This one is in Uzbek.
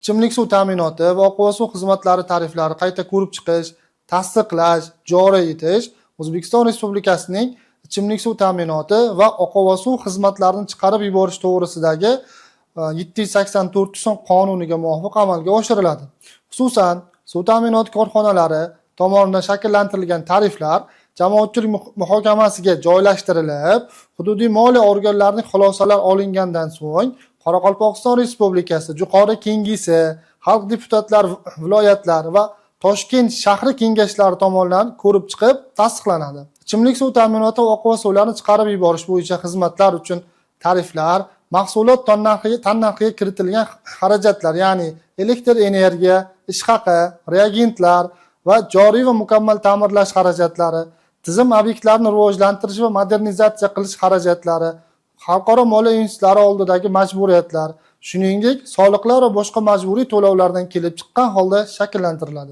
ichimlik suv ta'minoti va oqova suv xizmatlari tariflari qayta ko'rib chiqish, tasdiqlash, joriy etish O'zbekiston Respublikasining ichimlik suv ta'minoti va oqova suv xizmatlarini chiqarib yuborish to'g'risidagi 784 qonuniga muvofiq amalga oshiriladi. Xususan, suv ta'minoti korxonalari tomonidan shakllantirilgan tariflar jamoatchilik muhokamasiga joylashtirilib, hududiy moliya organlarining xulosalar olingandan so'ng Qoraqalpog'iston Respublikasi Yuqori Kengesi, Xalq deputatlar viloyatlar va Toshkent shahri kengashlari tomonidan ko'rib chiqib tasdiqlanadi. Ichimlik suv ta'minoti va oqova suvlarni chiqarib yuborish bo'yicha xizmatlar uchun tariflar, mahsulot tannarxiga kiritilgan xarajatlar, ya'ni elektr energiya, ish haqi, reagentlar va joriy va mukammal ta'mirlash xarajatlari, tizim obyektlarini rivojlantirish va modernizatsiya qilish xarajatlari, xalqaro moliya institutlari oldidagi majburiyatlar, shuningdek, soliqlar va boshqa majburiy to'lovlardan kelib chiqqan holda shakllantiriladi.